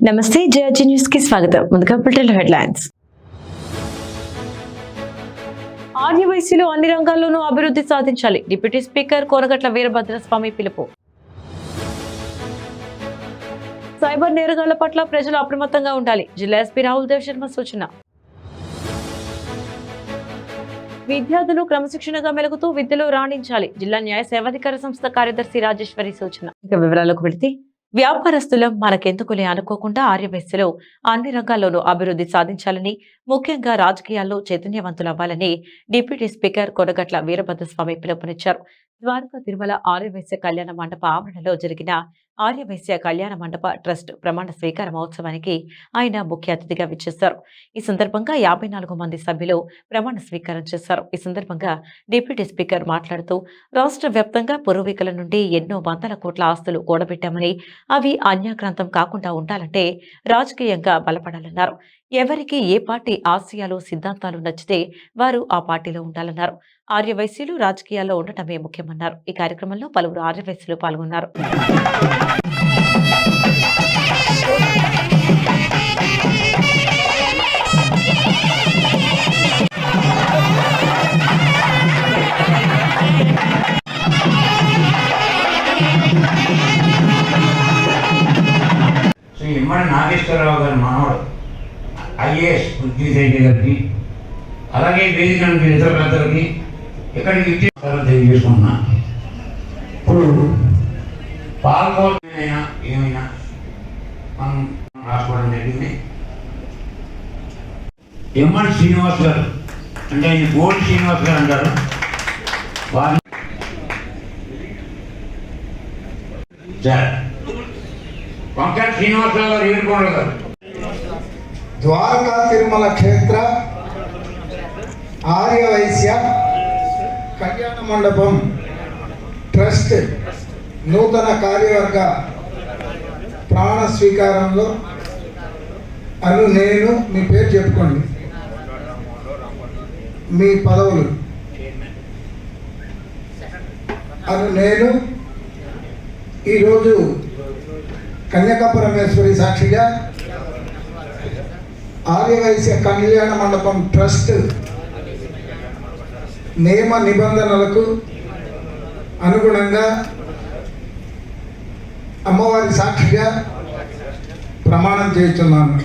నమస్తే JRG news కి స్వాగతం. ముందుగా బులెటిన్ హెడ్లైన్స్. ఆర్యవైశ్యులు అన్ని రంగాల్లోనూ అభివృద్ధి సాధించాలి. డిప్యూటీ స్పీకర్ కోరగట్ల వీరభద్రస్వామి పిలుపు. సైబర్ నేరగాళ్ల పట్ల ప్రజలు అప్రమత్తంగా ఉండాలి. జిల్లా ఎస్పీ రాహుల్ దేవ్ శర్మ సూచన. విద్యార్థులు క్రమశిక్షణగా మెలుగుతూ విద్యలో రాణించాలి. జిల్లా న్యాయ సేవాధికార సంస్థ కార్యదర్శి రాజేశ్వరి సూచన. ఇక వివరాలకు వెళితే, వ్యాపారస్తులం మనకెందుకులే అనుకోకుండా ఆర్యవైశ్యులు అన్ని రంగాల్లోనూ అభివృద్ధి సాధించాలని, ముఖ్యంగా రాజకీయాల్లో చైతన్యవంతులవ్వాలని డిప్యూటీ స్పీకర్ కొనగట్ల వీరభద్రస్వామి పిలుపునిచ్చారు. ద్వారకా తిరుమల ఆర్యవైశ్య కళ్యాణ మండప ఆవరణలో జరిగిన ఆర్యవైశ్య కళ్యాణ మండప ట్రస్ట్ ప్రమాణ స్వీకార మహోత్సవానికి ఆయన ముఖ్య అతిథిగా విచ్చేశారు. ఈ సందర్భంగా 54 మంది సభ్యులు ప్రమాణ స్వీకారం చేశారు. ఈ సందర్భంగా డిప్యూటీ స్పీకర్ మాట్లాడుతూ, రాష్ట్ర వ్యాప్తంగా పూర్వీకుల నుండి ఎన్నో వందల కోట్ల ఆస్తులు కూడబెట్టామని, అవి అన్యాక్రాంతం కాకుండా ఉండాలంటే రాజకీయంగా బలపడాలన్నారు. ఎవరికి ఏ పార్టీ ఆశయాలు సిద్ధాంతాలు నచ్చితే వారు ఆ పార్టీలో ఉండాలన్నారు. ఆర్యవైశ్యులు రాజకీయాల్లో ఉండటమే ముఖ్యమన్నారు. ఈ కార్యక్రమంలో పలువురు ఆర్యవైశ్యులు పాల్గొన్నారు. శ్రీ ఇమ్మడి నాగేశ్వరరావు గారి మనవడు ఐఏఎస్ ఉద్యోగి గారికి, అలాగే వేదిక ఇతర పెద్దలకి ఇక్కడికి తెలియజేసుకున్నా. ఇప్పుడు పాల్గొనైనా ఏమైనా మనం రాసుకోవడం జరిగింది. ఇమ్మడి శ్రీనివాస్ గారు అంటే ఆయన గోల్డ్ శ్రీనివాస్ గారు అంటారు. వారి వంకట శ్రీనివాసరావు గారు ఏడుకోండి గారు. ద్వారకా తిరుమల క్షేత్ర ఆర్యవైశ్య కళ్యాణ మండపం ట్రస్ట్ నూతన కార్యవర్గ ప్రాణ స్వీకారంలో నేను మీ పేరు చెప్పుకోండి, మీ పదవులు. నేను ఈరోజు కన్యకా పరమేశ్వరి సాక్షిగా ఆర్యవైశ్య కళ్యాణ మండపం ట్రస్ట్ నియమ నిబంధనలకు అనుగుణంగా అమ్మవారి సాక్షిగా ప్రమాణం చేస్తున్నాను.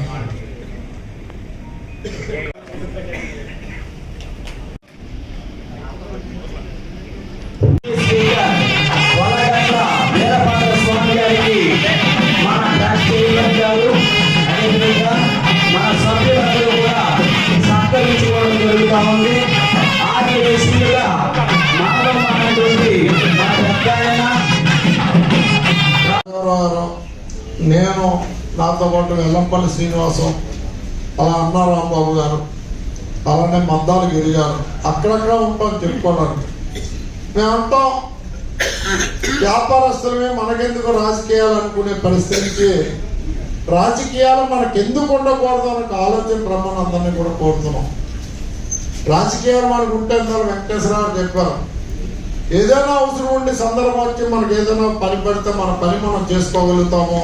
మన సభ్యులందరూ కూడా సత్కరించుకోవడం జరుగుతూ ఉంది. ఆర్యవైశ్యులుగా మనలో మనటువంటి మన పెద్దాయన నేను, నాతో పాటు వెల్లంపల్లి శ్రీనివాసం, అలా అన్నా రాంబాబు గారు, అలానే మద్దాలు గిరి గారు అక్కడక్కడ ఉంటాం చెప్పుకోవడానికి. మేమంటాం వ్యాపారస్తులమే, మనకెందుకు రాజకీయాలు అనుకునే పరిస్థితికి, రాజకీయాలు మనకెందుకు ఉండకూడదు అనే ఆలోచన రమ్మని అందరినీ కూడా కోరుతున్నాం. రాజకీయాలు మనకు ఉంటే వెంకటేశ్వరరావు చెప్పారు, ఏదైనా అవసరం ఉండి సందర్భం వచ్చి మనకు ఏదైనా పని పెడితే మన పని మనం చేసుకోగలుగుతాము.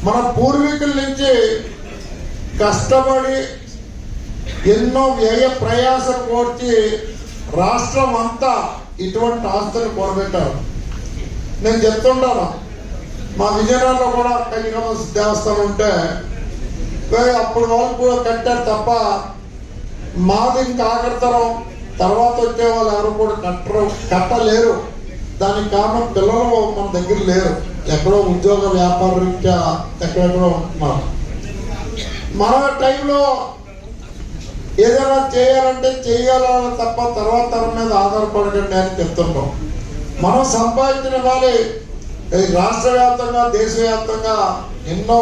మన పూర్వీకుల నుంచి కష్టపడి ఎన్నో వ్యయ ప్రయాసం కోర్చి రాష్ట్రం అంతా ఇటువంటి ఆస్తులు కూడబెట్టారు. నేను చెప్తుంటాను, మా విజయనగరంలో కూడా కన్యకమ్మ దేవస్థానం ఉంటే అప్పుడు వాళ్ళు కూడా కట్టారు తప్ప మాది ఇంకా ఆఖరితరం తర్వాత వచ్చే వాళ్ళు ఎవరు కూడా కట్టలేరు. దానికి కారణం పిల్లలు మన దగ్గర లేరు, ఎక్కడో ఉద్యోగ వ్యాపార రీత్యా ఎక్కడెక్కడో ఉంటున్నారు. మన టైంలో ఏదైనా చేయాలంటే చేయాలని తప్ప తర్వాత తరం మీద ఆధారపడకండి అని చెప్తుంటాం. మనం సంపాదించిన వాళ్ళే రాష్ట్ర వ్యాప్తంగా దేశవ్యాప్తంగా ఎన్నో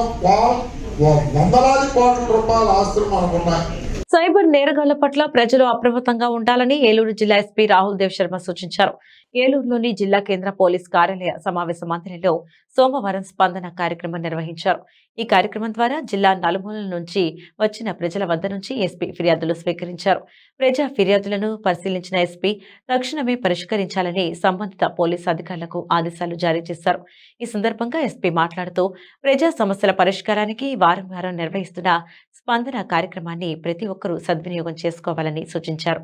వందలాది కోట్ల రూపాయల ఆస్తులు మనకున్నాయి. సైబర్ నేరగాళ్ల పట్ల ప్రజలు అప్రమత్తంగా ఉండాలని ఏలూరు జిల్లా ఎస్పీ రాహుల్ దేవ్ శర్మ సూచించారు. ఏలూరులోని జిల్లా కేంద్ర పోలీస్ కార్యాలయ సమావేశ మందిరంలో సోమవారం స్పందన కార్యక్రమం నిర్వహించారు. ఈ కార్యక్రమం ద్వారా జిల్లా నలుమూలల నుంచి వచ్చిన ప్రజల వద్ద నుంచి ఎస్పీ ఫిర్యాదులు స్వీకరించారు. ప్రజా ఫిర్యాదులను పరిశీలించిన ఎస్పీ తక్షణమే పరిష్కరించాలని సంబంధిత పోలీసు అధికారులకు ఆదేశాలు జారీ చేశారు. ఈ సందర్భంగా ఎస్పీ మాట్లాడుతూ ప్రజా సమస్యల పరిష్కారానికి వారం నిర్వహిస్తున్న స్పందన కార్యక్రమాన్ని ప్రతి ఒక్కరూ సద్వినియోగం చేసుకోవాలని సూచించారు.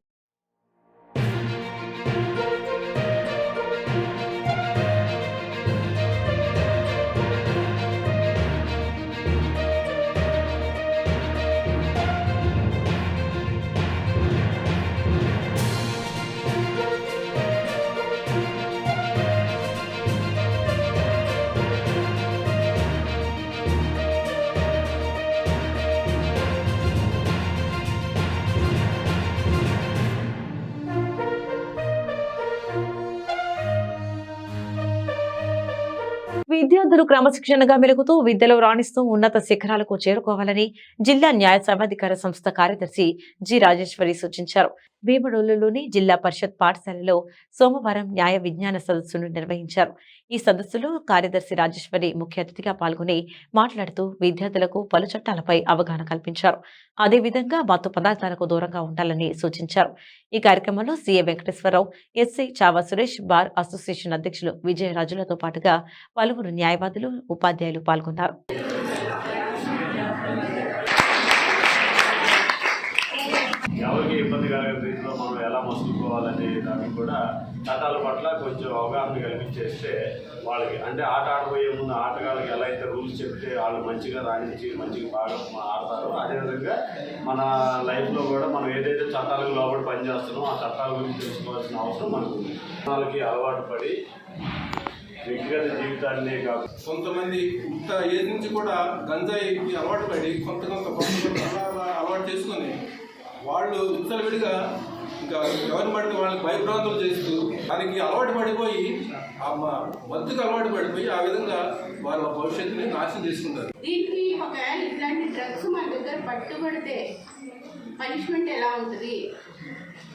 విద్యార్థులు క్రమశిక్షణగా మెలుగుతూ విద్యలో రాణిస్తూ ఉన్నత శిఖరాలకు చేరుకోవాలని జిల్లా న్యాయ సేవాధికార సంస్థ కార్యదర్శి జి రాజేశ్వరి సూచించారు. భీమడోలులోని జిల్లా పరిషత్ పాఠశాలలో సోమవారం న్యాయ విజ్ఞాన సదస్సును నిర్వహించారు. ఈ సదస్సులో కార్యదర్శి రాజేశ్వరి ముఖ్య అతిథిగా పాల్గొని మాట్లాడుతూ విద్యార్థులకు పలు చట్టాలపై అవగాహన కల్పించారు. అదేవిధంగా మత్తు పదార్థాలకు దూరంగా ఉండాలని సూచించారు. ఈ కార్యక్రమంలో CA Venkateswararao, SI Chhaava Suresh, bar association అధ్యక్షులు విజయరాజులతో పాటుగా పలువురు న్యాయవాదులు, ఉపాధ్యాయులు పాల్గొన్నారు. ఎవరికి ఇబ్బంది కలిగే రీతిలో మనం ఎలా మసులుకోవాలనే దానికి కూడా చట్టాల పట్ల కొంచెం అవగాహన కల్పించేస్తే వాళ్ళకి అంటే ఆట ఆడబోయే ముందు ఆటగాళ్ళకి ఎలా అయితే రూల్స్ చెప్తే వాళ్ళు మంచిగా రాణించి మంచిగా బాగా ఆడతారో అదేవిధంగా మన లైఫ్లో కూడా మనం ఏదైతే చట్టాలకు లోబడి పనిచేస్తున్నామో ఆ చట్టాల గురించి తెలుసుకోవాల్సిన అవసరం మనకు ఉంది. వాళ్ళకి అలవాటు పడి వ్యక్తిగత జీవితాన్ని కాదు కొంతమంది ఇంత ఏజ్ నుంచి కూడా గంజాయికి అలవాటు పడి కొంత అలవాటు చేసుకుని వాళ్ళు విచ్చలవిడిగా ఇంకా ఎవరిని పడితే వాళ్ళకి భయభ్రాంతులు చేస్తూ దానికి అలవాటు పడిపోయి ఆ మత్తుకు అలవాటు పడిపోయి ఆ విధంగా వాళ్ళ భవిష్యత్తుని నాశనం చేసుకుంటారు. దీనికి ఒకవేళ ఇట్లాంటి డ్రగ్స్ మన దగ్గర పట్టుబడితే పనిష్మెంట్ ఎలా ఉంటుంది?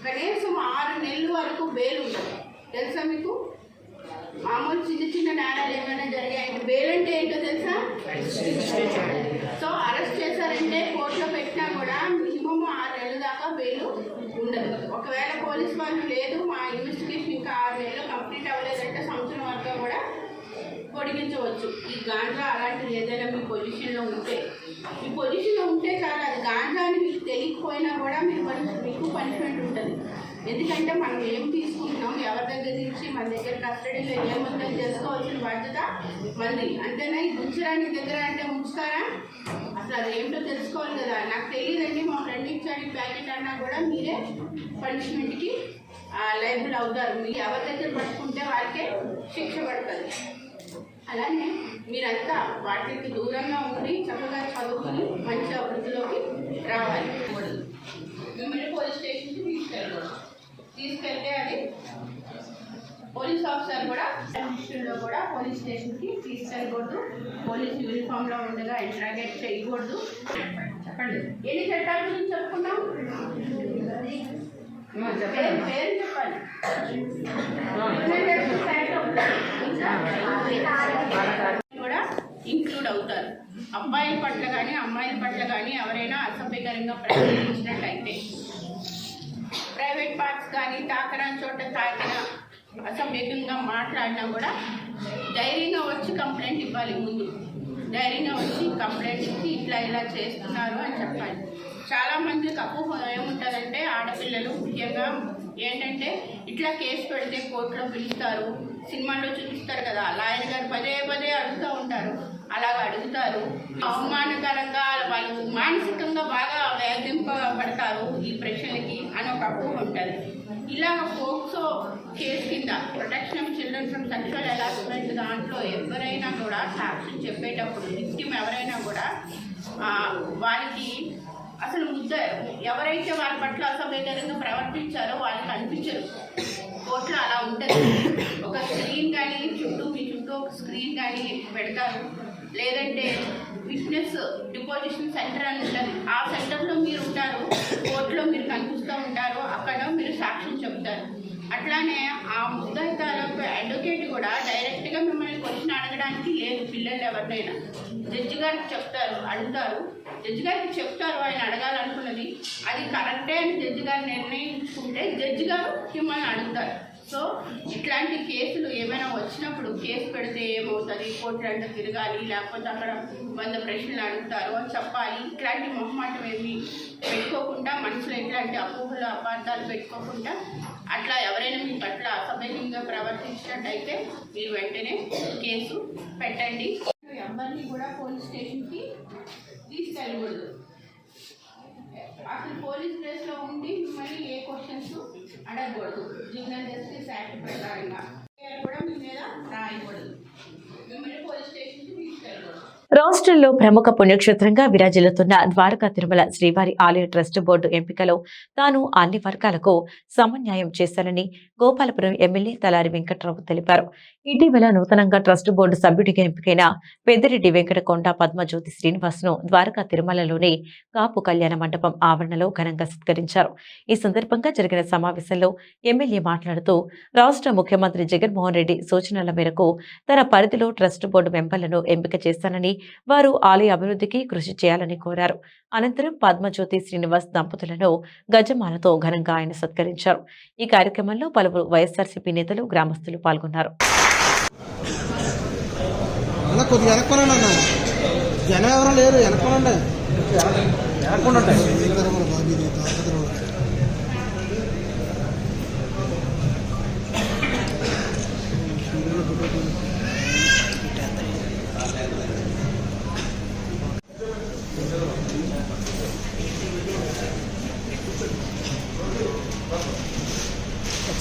కనీసం 6 నెలల వరకు బెయిల్ ఉంటుంది. తెలుసా మీకు? మామూలు చిన్న నేరాలు ఏమైనా జరిగాయంటే బెయిల్ అంటే ఏంటో తెలుసా? సో అరెస్ట్ చేశారంటే కోర్టులో పెట్టినా కూడా మినిమం 6 నెలల దాకా బెయిల్ ఉండదు. ఒకవేళ పోలీస్ వాళ్ళు లేదు మా ఇన్వెస్టిగేషన్ ఇంకా 6 నెలలు కంప్లీట్ అవ్వలేదంటే సంవత్సరం వరకు కూడా పొడిగించవచ్చు. ఈ గాంజా అలాంటిది ఏదైనా మీ పొజిషన్లో ఉంటే చాలా అది గాంజా అని మీకు తెలియకపోయినా కూడా మీకు పనిష్మెంట్ ఉంటుంది. ఎందుకంటే మనం ఏం తీసుకుంటున్నాం, ఎవరి దగ్గర నుంచి మన దగ్గర కస్టడీలో ఏముందని తెలుసుకోవాల్సిన బాధ్యత మంది. అంతేనా? ఈ ముంచడానికి దగ్గర అంటే ముంచుతారా? అసలు అది ఏంటో తెలుసుకోవాలి కదా. నాకు తెలియదండి, మా ఫ్రెండ్ ఇచ్చాడు ఈ ప్యాకెట్ అన్నా కూడా మీరే పనిష్మెంట్కి లైబుల్ అవుతారు. మీరు ఎవరి దగ్గర పట్టుకుంటే వాళ్ళకే శిక్ష పడుతుంది. అలానే మీరంతా వాటికి దూరంగా ఉండి చక్కగా చదువుకుని మంచి అభివృద్ధిలోకి రావాలి. మిమ్మల్ని పోలీస్ స్టేషన్కి తీసుకెళ్తే అది పోలీస్ ఆఫీసర్ కూడా విషయంలో కూడా పోలీస్ స్టేషన్కి తీసుకెళ్ళకూడదు. పోలీస్ యూనిఫామ్లో ఉండగా ఇంట్రాగేట్ చేయకూడదు. చెప్పండి, ఎన్ని చట్టాల గురించి చెప్పుకున్నాం? పేరు చెప్పాలి. కూడా ఇంక్లూడ్ అవుతారు. అబ్బాయిల పట్ల కానీ అమ్మాయిల పట్ల కానీ ఎవరైనా అసభ్యకరంగా ప్రవర్తించినట్లయితే ప్రైవేట్ పార్ట్స్ కానీ తాకరాని చోట తాకిన అసభ్యంగా మాట్లాడినా కూడా ధైర్యంగా వచ్చి కంప్లైంట్ ఇవ్వాలి. ముందు ధైర్యంగా వచ్చి కంప్లైంట్ ఇచ్చి ఇలా చేస్తున్నారు అని చెప్పాలి. చాలామందికి అపోహ ఏముంటుందంటే ఆడపిల్లలు ముఖ్యంగా ఏంటంటే ఇట్లా కేసు పెడితే కోర్టులో పిలుస్తారు, సినిమాల్లో చూపిస్తారు కదా, లాయర్ గారు పదే అడుగుతూ ఉంటారు. అలాగ అడుగుతారు, అవమానకరంగా వాళ్ళు మానసికంగా బాగా వేధింపబడతారు ఈ ప్రశ్నలకి అని ఒక అపోహ ఉంటుంది. ఇలాగ పోక్సో కేసు కింద protection of children from sexual harassment దాంట్లో ఎవరైనా కూడా సాక్ష్యం చెప్పేటప్పుడు విక్టిమ్ ఎవరైనా కూడా వాళ్ళకి అసలు ఎవరైతే వాళ్ళ పట్ల అసభ్యకరంగా ప్రవర్తించారో వాళ్ళకి అనిపించరు. కోర్టులో అలా ఉంటుంది. ఒక స్క్రీన్ కానీ మీ చుట్టూ ఒక స్క్రీన్ కానీ పెడతారు. లేదంటే విట్నెస్ డిపోజిషన్ సెంటర్ అని ఉంటుంది. ఆ సెంటర్లో మీరు ఉంటారు, కోర్టులో మీరు కనిపిస్తూ ఉంటారు. అక్కడ మీరు సాక్ష్యం చెప్తారు. అట్లానే ఆ ముద్దాయి తాలూకు అడ్వకేట్ కూడా డైరెక్ట్గా మిమ్మల్ని క్వశ్చన్ అడగడానికి లేదు. పిల్లలు ఎవరినైనా జడ్జి గారికి చెప్తారు, అడుగుతారు. జడ్జి గారికి చెప్తారు ఆయన అడగాలనుకున్నది, అది కరెక్టే అని జడ్జి గారు నిర్ణయించుకుంటే జడ్జి గారు మిమ్మల్ని అడుగుతారు. సో ఇట్లాంటి కేసులు ఏమైనా వచ్చినప్పుడు కేసు పెడితే ఏమవుతుంది, కోర్టులంటే తిరగాలి, లేకపోతే అక్కడ 100 ప్రశ్నలు అడుగుతారు అని చెప్పాలి. ఇట్లాంటి మొహమాటం ఏమి పెట్టుకోకుండా, మనసులో ఇట్లాంటి అపోహలు అపార్థాలు పెట్టుకోకుండా, అట్లా ఎవరైనా మీ పట్ల అసభ్యంగా ప్రవర్తించినట్టయితే మీరు వెంటనే కేసు పెట్టండి. ఎవరిని కూడా పోలీస్ స్టేషన్కి తీసుకెళ్ళకూడదు. అసలు పోలీస్ ప్లేస్లో ఉండి మిమ్మల్ని ఏ క్వశ్చన్స్ అడగకూడదు. జూనియర్ జస్టిస్ యాక్ట్ ప్రకారంగా కూడా మీ మీద రాయకూడదు. మిమ్మల్ని పోలీస్ స్టేషన్కి తీసుకెళ్ళకూడదు. రాష్ట్రంలో ప్రముఖ పుణ్యక్షేత్రంగా విరాజిల్లుతున్న ద్వారకా తిరుమల శ్రీవారి ఆలయ ట్రస్ట్ బోర్డు ఎంపికలో తాను అన్ని వర్గాలకు సమన్యాయం చేశానని గోపాలపురం ఎమ్మెల్యే తలారి వెంకట్రావు తెలిపారు. ఇటీవల నూతనంగా ట్రస్ట్ బోర్డు సభ్యుడిగా ఎంపికైన పెద్దిరెడ్డి వెంకటకొండ పద్మజ్యోతి శ్రీనివాస్ ను ద్వారకా తిరుమలలోని కాపు కళ్యాణ మండపం ఆవరణలో ఘనంగా సత్కరించారు. ఈ సందర్భంగా జరిగిన సమావేశంలో ఎమ్మెల్యే మాట్లాడుతూ రాష్ట్ర ముఖ్యమంత్రి జగన్మోహన్ రెడ్డి సూచనల మేరకు తన పరిధిలో ట్రస్ట్ బోర్డు మెంబర్లను ఎంపిక చేశానని, వారు ఆలయ అభివృద్ధికి కృషి చేయాలని కోరారు. అనంతరం పద్మజ్యోతి శ్రీనివాస్ దంపతులను గజమాలతో ఘనంగా ఆయన సత్కరించారు. ఈ కార్యక్రమంలో పలువురు వైఎస్ఆర్సీపీ నేతలు, గ్రామస్తులు పాల్గొన్నారు. జనం ఎవరో లేరు, వెనకొనండి.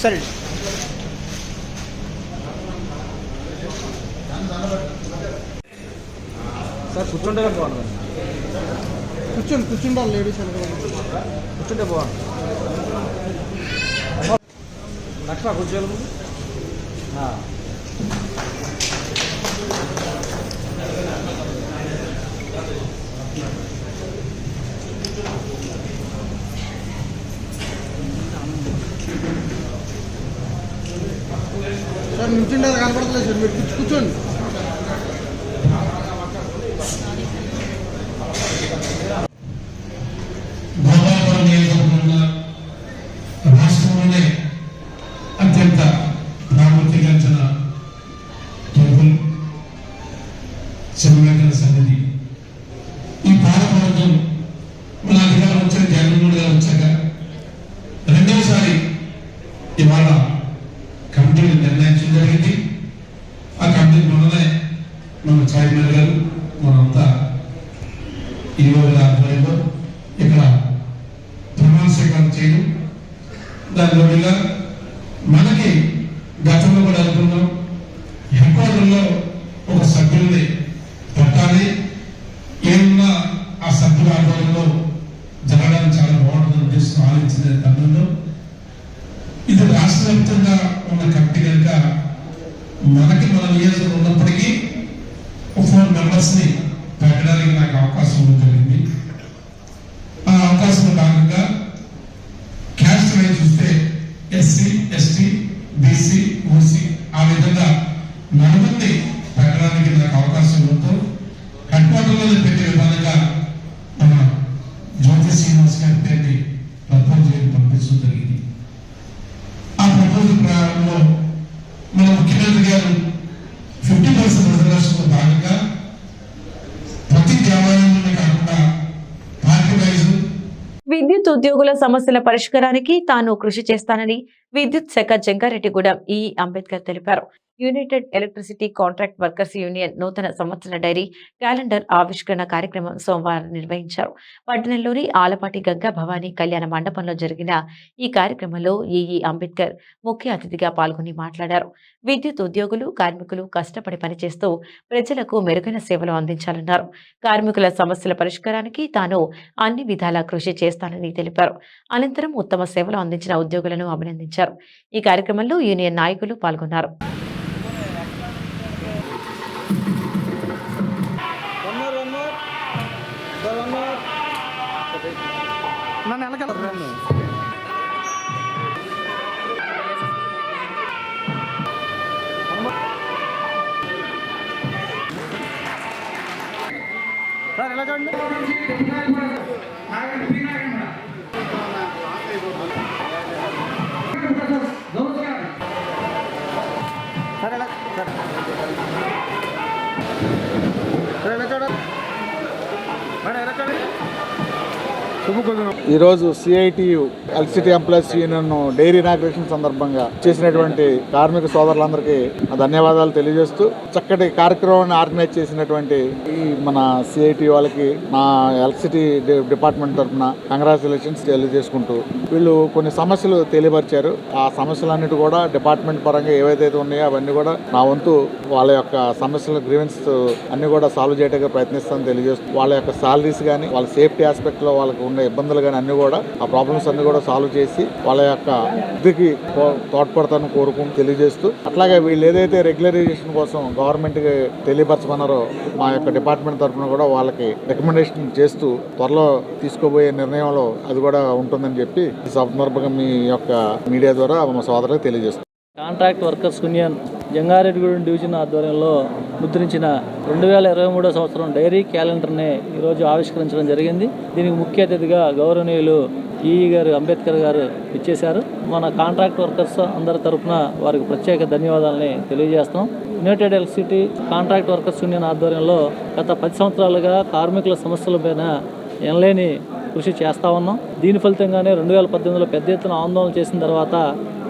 సరే సార్, కూర్చుంటే బాగుంది. కూర్చుంటారు లేడీస్ కూర్చుంటే బాగుంది. లక్ష్మ కూర్చోవాలి. సార్ నిల్చుండే కనపడలేదు సార్, మీరు కూర్చోండి. గోపాలపురం నియోజకవర్గంలో రాష్ట్రంలోనే అత్యంత ప్రాముఖ్యత టెంపుల్ శివవేంకట సన్నిధి. ఈ పాలకవర్గం మన అధికారం వచ్చాక, జగన్మోహన్ గారు వచ్చాక రెండవసారి ఇవాళ కమిటీని నిర్ణయించడం జరిగింది. ఆ కమిటీ మొన్ననే మన చైర్మన్ గారు మనంతా ఈవో గారి ఆధ్వర్యంలో ఇక్కడ ప్రమాణ స్వీకారం చేయడం, దానిలో మనకి గతంలో కూడా అనుకున్నాం హెడ్ క్వార్టర్లో ఒక సభ్యుల్ని పెట్టాలి, ఏమన్నా ఆ సభ్యుల ఆధ్వర్యంలో జరగడానికి చాలా బాగుంటుంది ఉద్దేశం ఆలోచించిన తరుణంలో ఇది రాష్ట్ర వ్యాప్తంగా ఉన్న కమిటీ కనుక మనకి మన నియోజకవర్గం ఉన్నప్పటికీ 4 మెంబర్స్ ని పెట్టడానికి నాకు అవకాశం జరిగింది. ఆ అవకాశంలో భాగంగా క్యాస్ట్ వైజ్ చూస్తే ఎస్సీ, ఎస్టీ, బీసీ, ఓసీ ఆ విధంగా 4 మంది పెట్టడానికి నాకు అవకాశం ఉంటూ హెడ్ క్వార్టర్లో పెట్టే విధానంగా మన జ్యోతి శ్రీనివాస్ గారి పేరుని ప్రపోజ్ చేయడం పంపించడం జరిగింది. ఆ ప్రపోజల్ ప్రకారంలో మన ముఖ్యమంత్రి గారు 50% రిజర్వేషన్ భాగంగా ప్రతి దేవాలయంలోనే కాకుండా పార్టీ వైజ్ విద్యుత్ ఉద్యోగుల సమస్యల పరిష్కారానికి తాను కృషి చేస్తానని విద్యుత్ శాఖ జంగారెడ్డిగూడెం ఈ అంబేద్కర్ తెలిపారు. United electricity contract workers union నూతన సంవత్సర డైరీ క్యాలెండర్ ఆవిష్కరణ కార్యక్రమం సోమవారం నిర్వహించారు. పట్టణంలోని ఆలపాటి గంగా భవానీ కళ్యాణ మండపంలో జరిగిన ఈ కార్యక్రమంలో ఈఈ అంబేద్కర్ ముఖ్య అతిథిగా పాల్గొని మాట్లాడారు. విద్యుత్ ఉద్యోగులు, కార్మికులు కష్టపడి పనిచేస్తూ ప్రజలకు మెరుగైన సేవలు అందించాలన్నారు. కార్మికుల సమస్యల పరిష్కారానికి తాను అన్ని విధాలా కృషి చేస్తానని తెలిపారు. అనంతరం ఉత్తమ సేవలు అందించిన ఉద్యోగులను అభినందించారు. ఈ కార్యక్రమంలో యూనియన్ నాయకులు పాల్గొన్నారు. నన్ను వెనకాల సార్ ఎలా చూడండి. సార్ ఎలా సార్ ఎలా చూడండి. మేడం ఎలా చూడండి. ఈరోజు CITU electricity employees union diary inauguration సందర్భంగా చేసినటువంటి కార్మిక సోదరులందరికీ ధన్యవాదాలు తెలియజేస్తూ చక్కటి కార్యక్రమాన్ని ఆర్గనైజ్ చేసినటువంటి ఈ మన సిఐటి వాళ్ళకి నా ఎలక్ట్రిసిటీ డిపార్ట్మెంట్ తరఫున కంగ్రాచులేషన్స్ తెలియజేసుకుంటూ వీళ్ళు కొన్ని సమస్యలు తెలియపరిచారు. ఆ సమస్యలన్నిటి కూడా డిపార్ట్మెంట్ పరంగా ఏవైతే ఉన్నాయో అవన్నీ కూడా నా వంతు వాళ్ళ యొక్క సమస్యల గ్రీవెన్స్ అన్ని కూడా సాల్వ్ చేయడానికి ప్రయత్నిస్తానని తెలియజేస్తూ వాళ్ళ యొక్క సాలరీస్ కానీ వాళ్ళ సేఫ్టీ ఆస్పెక్ట్లో వాళ్ళకు ఉన్న ఇబ్బందులు కానీ అన్ని కూడా ఆ ప్రాబ్లమ్స్ అన్ని కూడా సాల్వ్ చేసి వాళ్ళ యొక్క వృద్ధికి తోడ్పడతానని కోరుకుంటూ తెలియజేస్తూ అట్లాగే వీళ్ళు ఏదైతే రెగ్యులరైజేషన్ కోసం గవర్నమెంట్కి తెలియపరచమన్నారో మా యొక్క డిపార్ట్మెంట్ తరఫున కూడా వాళ్ళకి రికమెండేషన్ చేస్తూ త్వరలో తీసుకోబోయే నిర్ణయంలో అది కూడా ఉంటుందని చెప్పి ఈ సందర్భంగా మీ యొక్క మీడియా ద్వారా మా సోదరులకు తెలియజేస్తాం. Contract workers union Jangareddygudem division ఆధ్వర్యంలో ముద్రించిన 2023 సంవత్సరం డైరీ క్యాలెండర్ని ఈరోజు ఆవిష్కరించడం జరిగింది. దీనికి ముఖ్య అతిథిగా గౌరవనీయులు ఈఈ గారు అంబేద్కర్ గారు ఇచ్చేశారు. మన కాంట్రాక్ట్ వర్కర్స్ అందరి తరఫున వారికి ప్రత్యేక ధన్యవాదాలని తెలియజేస్తాం. United electricity contract workers union ఆధ్వర్యంలో గత 10 సంవత్సరాలుగా కార్మికుల సమస్యలపైన ఎనలేని కృషి చేస్తూ ఉన్నాం. దీని ఫలితంగానే 2018లో పెద్ద ఎత్తున ఆందోళన చేసిన తర్వాత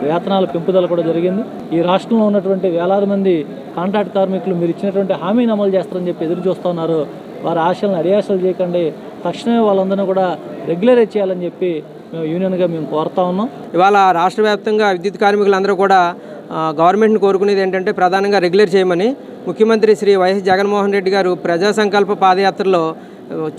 వేతనాల పెంపుదల కూడా జరిగింది. ఈ రాష్ట్రంలో ఉన్నటువంటి వేలాది మంది కాంట్రాక్ట్ కార్మికులు మీరు ఇచ్చినటువంటి హామీని అమలు చేస్తారని చెప్పి ఎదురు చూస్తూ ఉన్నారు. వారి ఆశలను అడియాసలు చేయకండి, తక్షణమే వాళ్ళందరినీ కూడా రెగ్యులరైజ్ చేయాలని చెప్పి మేము యూనియన్గా మేము కోరుతా ఉన్నాం. ఇవాళ రాష్ట్ర వ్యాప్తంగా విద్యుత్ కార్మికులందరూ కూడా గవర్నమెంట్ని కోరుకునేది ఏంటంటే ప్రధానంగా రెగ్యులర్ చేయమని. ముఖ్యమంత్రి శ్రీ వైఎస్ జగన్మోహన్ రెడ్డి గారు ప్రజా సంకల్ప పాదయాత్రలో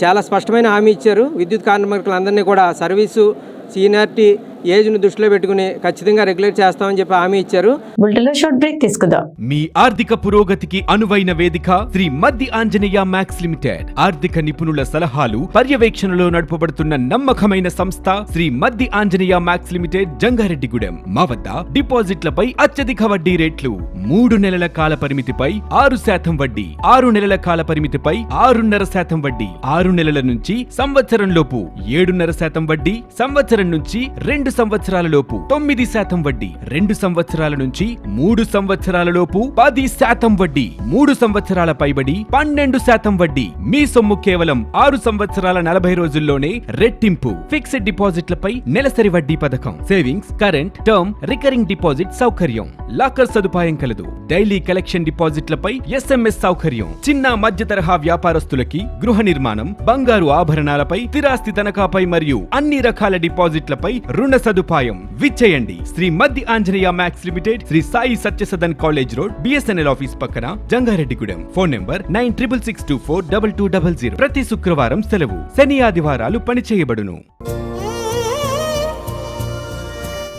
చాలా స్పష్టమైన హామీ ఇచ్చారు. విద్యుత్ కార్మికులందరినీ కూడా సర్వీసు, సీనియారిటీ, ఏజ్ను దృష్టిలో పెట్టుకుని ఖచ్చితంగా రెగ్యులేట్ చేస్తామని చెప్పి హామీ ఇచ్చారు. బులెటిన్లో షార్ట్ బ్రేక్ తీసుకుందాం. మీ ఆర్థిక పురోగతికి అనువైన వేదిక శ్రీ మద్ది ఆంజనేయ మ్యాక్స్ లిమిటెడ్. ఆర్థిక నిపుణుల సలహాలు, పర్యవేక్షణలో నడుపబడుతున్న నమ్మకమైన సంస్థ శ్రీ మద్ది ఆంజనేయ మ్యాక్స్ లిమిటెడ్, జంగారెడ్డిగూడెం. మా వద్ద డిపాజిట్లపై అత్యధిక వడ్డీ రేట్లు, 3 నెలల కాల పరిమితిపై 6% వడ్డీ, 6 నెలల కాల పరిమితిపై 6.5% వడ్డీ, 6 నెలల నుంచి సంవత్సరం లోపు 7.5% వడ్డీ, సంవత్సరం నుంచి 2 సంవత్సరాల లోపు 9% వడ్డీ, 2 సంవత్సరాల నుంచి 3 సంవత్సరాల లోపు 10% వడ్డీ, 3 సంవత్సరాల పైబడి 12% వడ్డీ. మీ సొమ్ము కేవలం 6 సంవత్సరాల 40 రోజుల్లోనే రెట్టింపు. ఫిక్స్డ్ డిపాజిట్లపై నెలసరి వడ్డీ పథకం, savings, current, term, recurring deposit సౌకర్యం, లాకర్ సదుపాయం కలదు. డైలీ కలెక్షన్ డిపాజిట్లపై SMS సౌకర్యం. చిన్న మధ్య తరహా వ్యాపారస్తులకి గృహ నిర్మాణం, బంగారు ఆభరణాలపై, స్థిరాస్తి తనఖాపై మరియు అన్ని రకాల డిపాజిట్లపై రుణ సదుపాయం. విచ్చేయండి Shri Maddi Anjaneya Max limited, Shri Sai Satyasadan college road, BSNL office పక్కన, జంగారెడ్డిగూడెం. Phone number 9662242200. ప్రతి శుక్రవారం సెలవు, శని ఆదివారాలు పనిచేయబడును.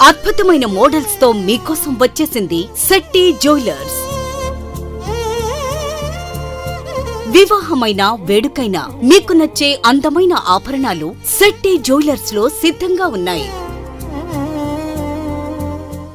అద్భుతమైన మోడల్స్ తో మీకోసం వచ్చేసింది శెట్టి జ్యువెలర్స్. వివాహమైన, వేడుకైనా మీకు నచ్చే అందమైన ఆభరణాలు శెట్టి జ్యువెలర్స్ లో సిద్ధంగా ఉన్నాయి.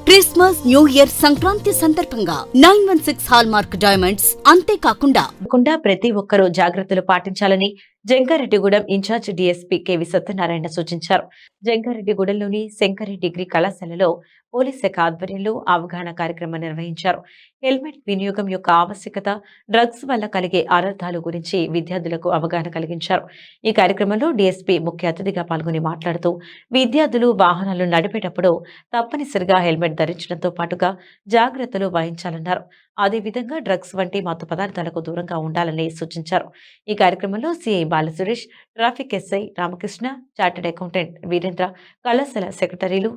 క్రిస్మస్, న్యూ ఇయర్, సంక్రాంతి సందర్భంగా 916 హాల్మార్క్ డైమండ్స్. అంతేకాకుండా ప్రతి ఒక్కరూ జాగ్రత్తలు పాటించాలని Jangareddygudem incharge DSP KV Satyanarayana సూచించారు. జంగారెడ్డిగూడెంలోని శంకరి డిగ్రీ కళాశాలలో పోలీస్ శాఖ ఆధ్వర్యంలో అవగాహన కార్యక్రమం నిర్వహించారు. హెల్మెట్ వినియోగం యొక్క ఆవశ్యకత, డ్రగ్స్ వల్ల కలిగే అనర్థాలు గురించి విద్యార్థులకు అవగాహన కలిగించారు. ఈ కార్యక్రమంలో DSP ముఖ్య అతిథిగా పాల్గొని మాట్లాడుతూ విద్యార్థులు వాహనాలు నడిపేటప్పుడు తప్పనిసరిగా హెల్మెట్ ధరించడంతో పాటుగా జాగ్రత్తలు వహించాలన్నారు. అదేవిధంగా డ్రగ్స్ వంటి మత్తు పదార్థాలకు దూరంగా ఉండాలని సూచించారు. ఈ కార్యక్రమంలో CI Balasuresh, traffic SI Ramakrishna, chartered accountant Veerendra, కళాశాల సెక్రటరీలు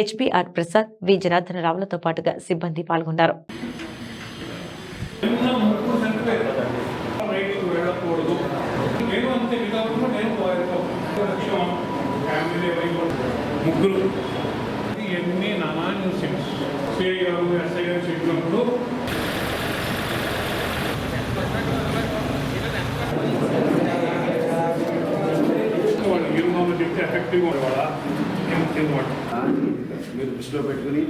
HBR ప్రసాద్, వి జనార్దన రావులతో పాటుగా సిబ్బంది పాల్గొన్నారు. మీరు దృష్టిలో పెట్టుకుని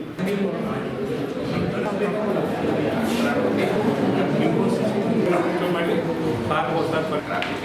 ట్రాఫిక్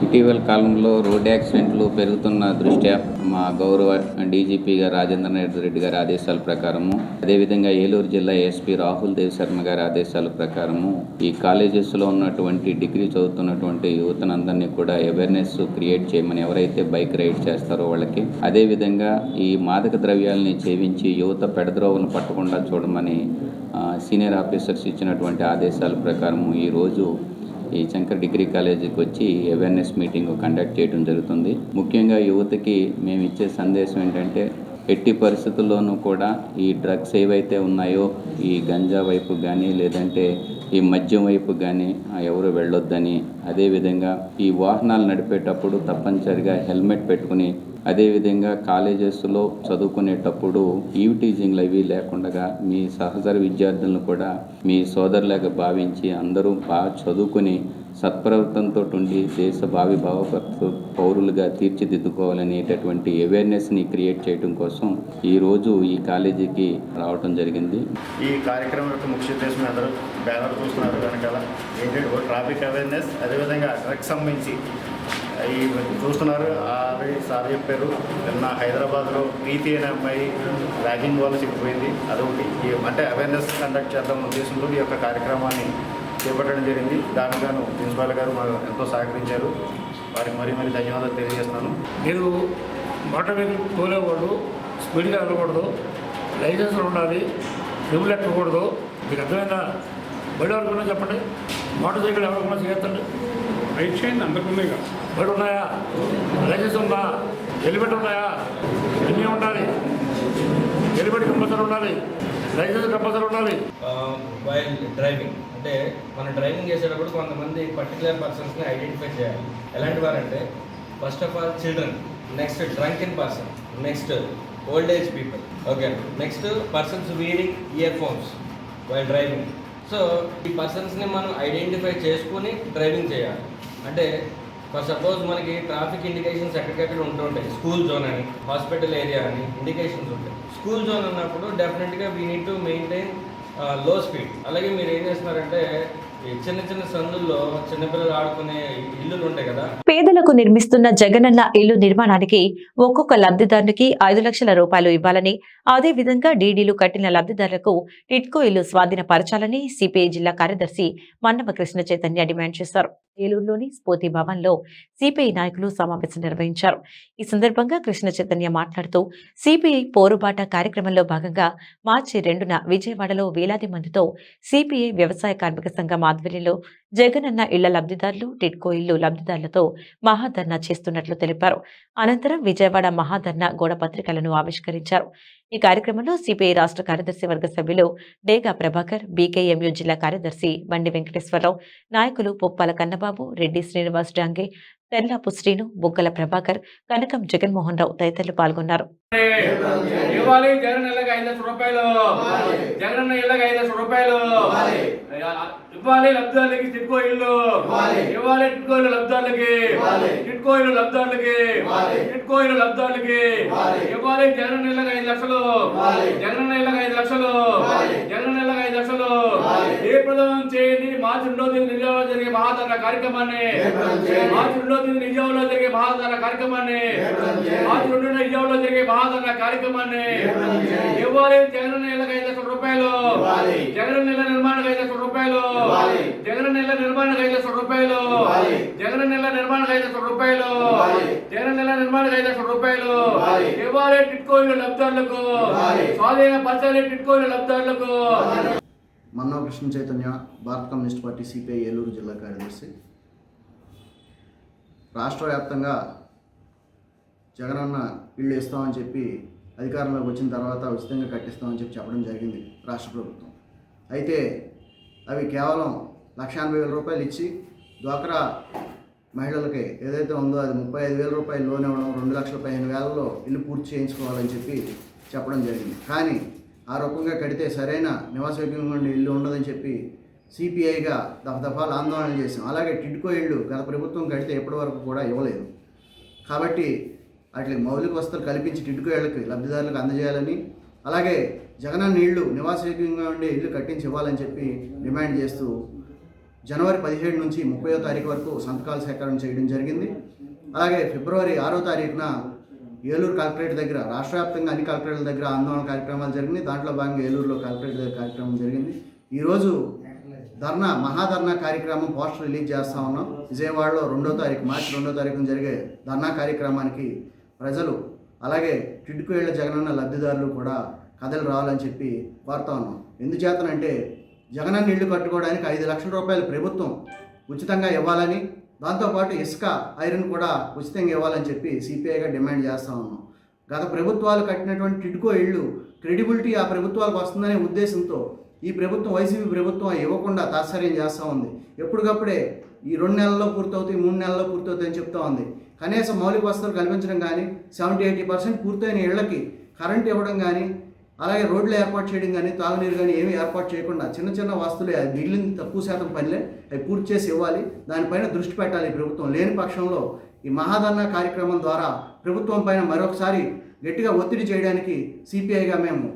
ఇటీవల కాలంలో రోడ్ యాక్సిడెంట్లు పెరుగుతున్న దృష్ట్యా మా గౌరవ డీజీపీ గారు రాజేంద్ర రెడ్డి గారి ఆదేశాల ప్రకారము, అదేవిధంగా ఏలూరు జిల్లా ఎస్పీ రాహుల్ దేవ్ శర్మ గారి ఆదేశాల ప్రకారము ఈ కాలేజెస్లో ఉన్నటువంటి డిగ్రీ చదువుతున్నటువంటి యువతనందరినీ కూడా అవేర్నెస్ క్రియేట్ చేయమని, ఎవరైతే బైక్ రైడ్ చేస్తారో వాళ్ళకి, అదేవిధంగా ఈ మాదక ద్రవ్యాలని సేవించి యువత పెడద్రోవలను పట్టకుండా చూడమని సీనియర్ ఆఫీసర్స్ ఇచ్చినటువంటి ఆదేశాల ప్రకారము ఈరోజు ఈ శంకర్ డిగ్రీ కాలేజీకి వచ్చి అవేర్నెస్ మీటింగ్ కండక్ట్ చేయడం జరుగుతుంది. ముఖ్యంగా యువతకి మేము ఇచ్చే సందేశం ఏంటంటే, ఎట్టి పరిస్థితుల్లోనూ కూడా ఈ డ్రగ్స్ ఏవైతే ఉన్నాయో ఈ గంజా వైపు కానీ లేదంటే ఈ మద్యం వైపు కానీ ఎవరు వెళ్ళొద్దని, అదేవిధంగా ఈ వాహనాలు నడిపేటప్పుడు తప్పనిసరిగా హెల్మెట్ పెట్టుకుని, అదేవిధంగా కాలేజెస్లో చదువుకునేటప్పుడు ఈవ్టీజింగ్లు అవి లేకుండా మీ సహచర విద్యార్థులను కూడా మీ సోదరులాగా భావించి అందరూ బాగా చదువుకుని సత్ప్రవర్తనతో ఉండి దేశ భావి పౌరులుగా తీర్చిదిద్దుకోవాలనేటటువంటి అవేర్నెస్ని క్రియేట్ చేయడం కోసం ఈరోజు ఈ కాలేజీకి రావడం జరిగింది. ఈ కార్యక్రమం యొక్క ముఖ్య ఉద్దేశం అందరూ బ్యానర్ చూస్తున్నారు వెనకాల ఏంటంటే ట్రాఫిక్ అవేర్నెస్, అదేవిధంగా డ్రగ్స్ సంబంధించి ఈ చూస్తున్నారు. ఆల్రెడీ సార్ చెప్పారు, నిన్న హైదరాబాద్లో ప్రీతి అనే అమ్మాయి ర్యాగింగ్ వల్ల చిక్కిపోయింది. అదొకటి అంటే అవేర్నెస్ కండక్ట్ చేద్దాం ఉద్దేశంలో ఈ యొక్క కార్యక్రమాన్ని చేపట్టడం జరిగింది. దానికి గాను ప్రిన్సిపాల్ గారు మాకు ఎంతో సహకరించారు. వారికి మరీ ధన్యవాదాలు తెలియజేస్తున్నాను. మీరు మోటార్ వెహికల్ తోలేవాడు స్పీడ్గా వెళ్ళకూడదు, లైసెన్స్లు ఉండాలి, రిబుల్ ఎక్కకూడదు. మీకు అర్థమైందా? బడి ఎవరికన్నా చెప్పండి, మోటార్ సైకిల్ ఎవరికన్నా చేయొద్దండి. రైట్ చేయండి, అందరికీ బడి ఉన్నాయా, లైసెన్స్ ఉందా, హెల్మెట్ ఉన్నాయా, అన్నీ ఉండాలి. హెల్మెట్ కంపల్సరీ ఉండాలి, లైసెన్స్ కంపల్సరీ ఉండాలి. వైల్ డ్రైవింగ్ అంటే మనం డ్రైవింగ్ చేసేటప్పుడు కొంతమంది పర్టికులర్ పర్సన్స్ని ఐడెంటిఫై చేయాలి. ఎలాంటి వారంటే first of all children, next drunken person, next old age people, okay, next persons veering ear phones while driving. So ఈ పర్సన్స్ని మనం ఐడెంటిఫై చేసుకుని డ్రైవింగ్ చేయాలి. అంటే ఫర్ సపోజ్ మనకి ట్రాఫిక్ ఇండికేషన్స్ ఎక్కడికెక్కడ ఉంటుంటాయి. స్కూల్ జోన్ అని, హాస్పిటల్ ఏరియా అని ఇండికేషన్స్ ఉంటాయి. స్కూల్ జోన్ అన్నప్పుడు డెఫినెట్గా వీ నీడ్ టు మెయింటైన్ లో స్పీడ్. అలాగే మీరు ఏం చేస్తున్నారంటే ఈ చిన్న చిన్న సందుల్లో చిన్నపిల్లలు ఆడుకునే ఇల్లులు ఉంటాయి కదా. పేదలకు నిర్మిస్తున్న జగనన్న ఇల్లు నిర్మాణానికి ఒక్కొక్క లబ్ధిదారునికి 5 లక్షల రూపాయలు ఇవ్వాలని, అదే విధంగా డీడీలు కట్టిన లబ్ధిదారులకు టిట్కో ఇల్లు స్వాధీనపరచాలని సిపిఐ జిల్లా కార్యదర్శి మన్నవ కృష్ణ చైతన్య డిమాండ్ చేశారు. ఏలూరులోని స్ఫూర్తి భవన్లో సిపిఐ నాయకులు సమావేశం నిర్వహించారు. ఈ సందర్భంగా కృష్ణ చైతన్య మాట్లాడుతూ, సిపిఐ పోరుబాట కార్యక్రమంలో భాగంగా మార్చి 2న విజయవాడలో వేలాది మందితో సిపిఐ వ్యవసాయ కార్మిక సంఘం ఆధ్వర్యంలో జగనన్న ఇళ్ల లబ్ధిదారులు, టిట్కో ఇల్లు లబ్ధిదారులతో మహాధర్నా చేస్తున్నట్లు తెలిపారు. అనంతరం విజయవాడ మహాధర్నా గోడ పత్రికలను ఆవిష్కరించారు. ఈ కార్యక్రమంలో సిపిఐ రాష్ట్ర కార్యదర్శి వర్గ సభ్యులు డేగా ప్రభాకర్, బీకేఎంయు జిల్లా కార్యదర్శి బండి వెంకటేశ్వరరావు, నాయకులు పొప్పాల కన్నబాబు, రెడ్డి శ్రీనివాస్ డాంగే, తెల్లాపు శ్రీను, బుగ్గల ప్రభాకర్, కనకం జగన్మోహన్ రావు తదితరులు పాల్గొన్నారు. ఇవ్వాలి జగన్ ఇళ్ళకి 5 లక్షల రూపాయలు, జగన్ ఇళ్ళకి 5 లక్షల రూపాయలు ఇవ్వాలి లబ్ధిదారులకి. టిట్కో ఇల్లు ఇవ్వాలి, టిట్కో ఇల్లు లబ్ధిదారులకి, టిట్కో ఇల్లు లబ్ధిదారులకి, టిట్కో ఇల్లు లబ్ధిదారులకి ఇవ్వాలి. జగన్ ఇళ్ళకి 5 లక్షలు, జగన్ ఇళ్ళకి 5 లక్షలు, జగన్ ఇళ్ళకి 5 లక్షలు. ఏ ప్రధానం చేయండి. మార్చి 2వ తేదీ నిజామాబాద్ జరిగే మహాధర్నా కార్యక్రమాన్ని, మార్చి 2వ తేదీ నిజామాబాద్లో జరిగే మహాధర్నా కార్యక్రమాన్ని, మార్చి 2న నిజామాబాద్లో జరిగే మహాధర్నా కార్యక్రమాన్ని ఇవ్వాలి. జగన్ ఇళ్ళకి 5 లక్షల రూపాయలు, జగన్ ఇళ్ళ నిర్మాణానికి 5 లక్షల రూపాయలు, జగన్ ఇళ్ళ నిర్మాణానికి 5 లక్షల రూపాయలు, జగన్ ఇళ్ళ నిర్మాణానికి 5 లక్షల రూపాయలు, జగన్ ఇళ్ళ నిర్మాణానికి 5 లక్షల రూపాయలు ఇవ్వాలి. టిట్కో ఇల్లు లబ్ధిదారులకు స్వాధీనపరచాలి. టిట్కో ఇల్లు లబ్ధిదారులకు. మన్నవ కృష్ణ చైతన్య, భారత కమ్యూనిస్ట్ పార్టీ సిపిఐ ఏలూరు జిల్లా కార్యదర్శి. రాష్ట్ర వ్యాప్తంగా జగనన్న ఇళ్ళు ఇస్తామని చెప్పి అధికారంలోకి వచ్చిన తర్వాత ఉచితంగా కట్టిస్తామని చెప్పడం జరిగింది రాష్ట్ర ప్రభుత్వం. అయితే అవి కేవలం 1,80,000 రూపాయలు ఇచ్చి డ్వాక్రా మహిళలకి ఏదైతే ఉందో అది 35,000 రూపాయలు లోన్ ఇవ్వడం, 2,15,000లో ఇల్లు పూర్తి చేయించుకోవాలని చెప్పడం జరిగింది. కానీ ఆ రూపంగా కడితే సరైన నివాసయోగ్యంగా ఉండే ఇల్లు ఉండదని చెప్పి సిపిఐగా దఫదఫాలు ఆందోళన చేసాం. అలాగే టిట్కో ఇళ్ళు గత ప్రభుత్వం కడితే ఎప్పటి వరకు కూడా ఇవ్వలేదు. కాబట్టి వాటికి మౌలిక వసతులు కల్పించి టిట్కో ఇళ్ళకి లబ్ధిదారులకు అందజేయాలని, అలాగే జగనన్న ఇళ్ళు నివాసయోగ్యంగా ఉండే ఇల్లు కట్టించి ఇవ్వాలని చెప్పి డిమాండ్ చేస్తూ జనవరి 17 నుంచి 30వ తారీఖు వరకు సంతకాల సేకరణ చేయడం జరిగింది. అలాగే ఫిబ్రవరి 6వ తారీఖున ఏలూరు కలెక్టరేట్ దగ్గర రాష్ట్ర వ్యాప్తంగా అన్ని కలెక్టరేట్ల దగ్గర ఆందోళన కార్యక్రమాలు జరిగినాయి. దాంట్లో భాగంగా ఏలూరులో కలెక్టరేట్ దగ్గర కార్యక్రమం జరిగింది. ఈరోజు మహాధర్నా కార్యక్రమం పోస్టర్ రిలీజ్ చేస్తూ ఉన్నాం. విజయవాడలో మార్చి 2వ తారీఖున జరిగే ధర్నా కార్యక్రమానికి ప్రజలు అలాగే టిడ్కో ఇళ్ల జగనన్న లబ్ధిదారులు కూడా కథలు రావాలని చెప్పి కోరుతా ఉన్నాం. ఎందుచేతనంటే జగనన్న ఇళ్ళు కట్టుకోవడానికి 5 లక్షల రూపాయలు ప్రభుత్వం ఉచితంగా ఇవ్వాలని, దాంతోపాటు ఇసుక ఐరన్ కూడా ఉచితంగా ఇవ్వాలని చెప్పి సిపిఐగా డిమాండ్ చేస్తూ ఉన్నాం. గత ప్రభుత్వాలు కట్టినటువంటి టిడ్కో ఇళ్ళు క్రెడిబిలిటీ ఆ ప్రభుత్వాలకు వస్తుందనే ఉద్దేశంతో ఈ ప్రభుత్వం వైసీపీ ప్రభుత్వం ఇవ్వకుండా తాత్సర్యం చేస్తూ ఉంది. ఎప్పటికప్పుడే ఈ 2 నెలల్లో పూర్తవుతాయి, 3 నెలల్లో పూర్తవుతాయి అని చెప్తూ ఉంది. కనీసం మౌలిక వసతులు కల్పించడం కానీ 70-80% పూర్తయిన ఇళ్లకి కరెంట్ ఇవ్వడం కానీ అలాగే రోడ్లు ఏర్పాటు చేయడం కానీ తాగునీరు కానీ ఏమీ ఏర్పాటు చేయకుండా చిన్న వస్తువులే, అది మిగిలిన తక్కువ శాతం పనులే అవి పూర్తి చేసి ఇవ్వాలి. దానిపైన దృష్టి పెట్టాలి ప్రభుత్వం. లేని పక్షంలో ఈ మహాధర్నా కార్యక్రమం ద్వారా ప్రభుత్వం పైన మరొకసారి గట్టిగా ఒత్తిడి చేయడానికి సిపిఐగా మేము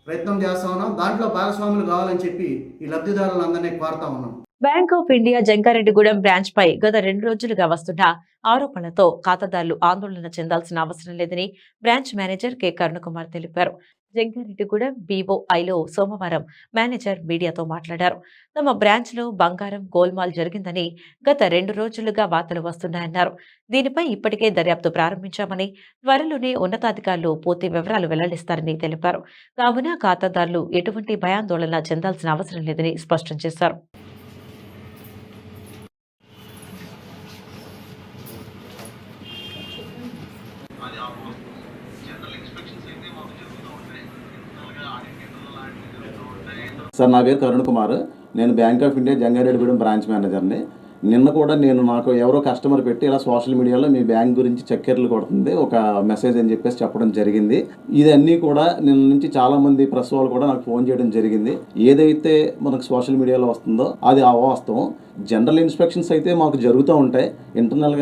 ప్రయత్నం చేస్తా ఉన్నాం. దాంట్లో భాగస్వాములు కావాలని చెప్పి ఈ లబ్ధిదారులందరినీ కోరుతా ఉన్నాం. Bank of India Jangareddygudem branch పై గత 2 రోజులుగా వస్తున్న ఆరోపణలతో ఖాతాదారులు ఆందోళన చెందాల్సిన అవసరం లేదని బ్రాంచ్ మేనేజర్ కె కరుణకుమార్ తెలిపారు. జంగారెడ్డిగూడెం BOIలో సోమవారం మేనేజర్ మీడియాతో మాట్లాడారు. తమ బ్రాంచ్ లో బంగారం గోల్మాల్ జరిగిందని గత 2 రోజులుగా వార్తలు వస్తున్నాయన్నారు. దీనిపై ఇప్పటికే దర్యాప్తు ప్రారంభించామని, త్వరలోనే ఉన్నతాధికారులు పూర్తి వివరాలు వెల్లడిస్తారని తెలిపారు. కావున ఖాతాదారులు ఎటువంటి భయాందోళన చెందాల్సిన అవసరం లేదని స్పష్టం చేశారు. సార్, నా పేరు కరుణ్ కుమార్. నేను bank of India Jangareddygudem branch మేనేజర్ని. నిన్న కూడా నాకు ఎవరో కస్టమర్ పెట్టి ఇలా సోషల్ మీడియాలో మీ బ్యాంక్ గురించి చక్కెరలు కొడుతుంది ఒక మెసేజ్ అని చెప్పేసి చెప్పడం జరిగింది. ఇదన్నీ కూడా నిన్న నుంచి చాలామంది ప్రెస్ వాళ్ళు కూడా నాకు ఫోన్ చేయడం జరిగింది. ఏదైతే మనకు సోషల్ మీడియాలో వస్తుందో అది అవాస్తవం. జనరల్ ఇన్స్పెక్షన్స్ అయితే మాకు జరుగుతూ ఉంటాయి. ఇంటర్నల్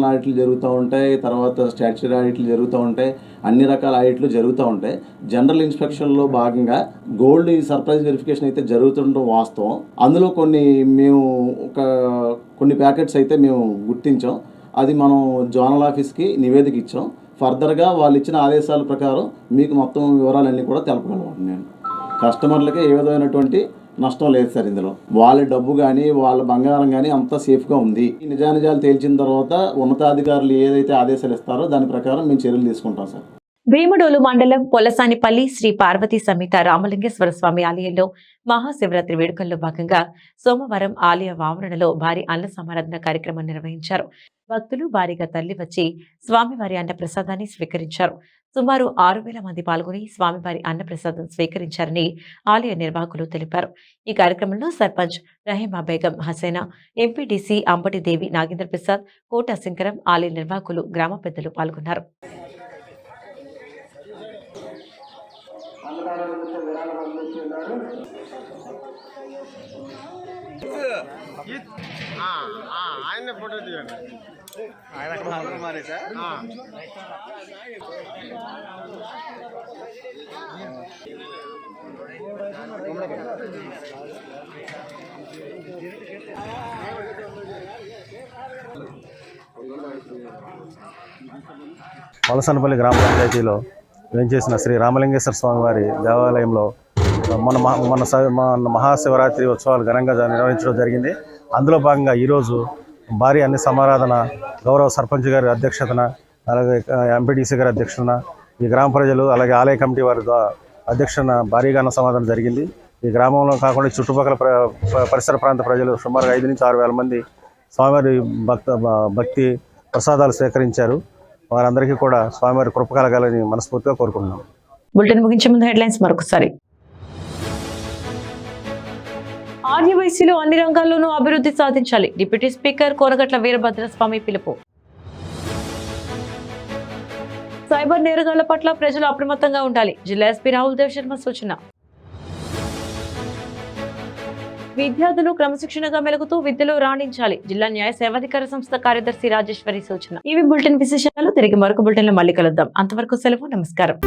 ఆడిట్లు జరుగుతూ ఉంటాయి. తర్వాత స్టాట్యుటరీ ఆడిట్లు జరుగుతూ ఉంటాయి. అన్ని రకాల ఆడిట్లు జరుగుతూ ఉంటాయి. జనరల్ ఇన్స్పెక్షన్లో భాగంగా గోల్డ్ సర్ప్రైజ్ వెరిఫికేషన్ అయితే జరుగుతుండడం వాస్తవం. అందులో కొన్ని ప్యాకెట్స్ అయితే మేము గుర్తించాం. అది మనం జోనల్ ఆఫీస్కి నివేదిక ఇచ్చాం. ఫర్దర్గా వాళ్ళు ఇచ్చిన ఆదేశాల ప్రకారం మీకు మొత్తం వివరాలన్నీ కూడా తెలపగలను. నేను కస్టమర్లకి ఏ విధమైనటువంటి నష్టం లేదు సార్. ఇందులో వాళ్ళ డబ్బు కానీ వాళ్ళ బంగారం కానీ అంతా సేఫ్గా ఉంది. ఈ నిజానిజాలు తేల్చిన తర్వాత ఉన్నతాధికారులు ఏదైతే ఆదేశాలు ఇస్తారో దాని ప్రకారం మేము చర్యలు తీసుకుంటాం సార్. భీమడోలు మండలం పొలసానిపల్లి శ్రీ పార్వతీ సమేత రామలింగేశ్వర స్వామి ఆలయంలో మహాశివరాత్రి వేడుకల్లో భాగంగా సోమవారం ఆలయ ఆవరణలో భారీ అన్న సమారాధన కార్యక్రమం నిర్వహించారు. భక్తులు భారీగా తరలివచ్చి స్వామివారి అన్నప్రసాదాన్ని స్వీకరించారు. సుమారు 6,000 మంది పాల్గొని స్వామివారి అన్నప్రసాదం స్వీకరించారని ఆలయ నిర్వాహకులు తెలిపారు. ఈ కార్యక్రమంలో సర్పంచ్ రహీమా బేగం హసేనా, ఎంపీటీసీ అంబటిదేవి నాగేంద్ర ప్రసాద్, కోట శంకరం, ఆలయ నిర్వాహకులు, గ్రామ పెద్దలు పాల్గొన్నారు. ఆయన ఫోటో తీయండి. ఆయన మరి సార్ పొలసనపల్లి గ్రామ పంచాయతీలో వేంచేసిన శ్రీ రామలింగేశ్వర స్వామివారి దేవాలయంలో మన మహాశివరాత్రి ఉత్సవాలు ఘనంగా నిర్వహించడం జరిగింది. అందులో భాగంగా ఈరోజు భారీ అన్ని సమారాధన గౌరవ సర్పంచ్ గారి అధ్యక్షతన, అలాగే ఎంపీటీసీ గారి అధ్యక్షతన, ఈ గ్రామ ప్రజలు అలాగే ఆలయ కమిటీ వారి అధ్యక్షతన భారీగా అన్న సమాధానం జరిగింది. ఈ గ్రామంలో కాకుండా చుట్టుపక్కల పరిసర ప్రాంత ప్రజలు సుమారుగా 5,000 నుంచి 6,000 మంది స్వామివారి భక్తి ప్రసాదాలు స్వీకరించారు. వారందరికీ కూడా స్వామివారి కృప కలగాలని మనస్ఫూర్తిగా కోరుకుంటున్నాం. బులెటిన్ ముగించే ముందు హెడ్లైన్స్ మరొకసారి. ఆర్యవైశ్యులు అన్ని రంగాల్లోనూ అభివృద్ధి సాధించాలి. డిప్యూటీ స్పీకర్ కోనగట్ల వీరభద్రస్వామి పిలుపు. సైబర్ నేరగాళ్ల పట్ల ప్రజలు అప్రమత్తంగా ఉండాలి. జిల్లా ఎస్పీ రాహుల్ దేవ్ శర్మ సూచన. విద్యార్థులు క్రమశిక్షణగా మెలుగుతూ విద్యలో రాణించాలి. జిల్లా న్యాయ సేవాధికార సంస్థ కార్యదర్శి రాజేశ్వరి సూచన. ఇవి బులెటిన్ విశేషాలు. తిరిగి మరొక బులెటిన్ లో మళ్ళీ కలుద్దాం. అంతవరకు సెలవు. నమస్కారం.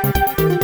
న్యూస్.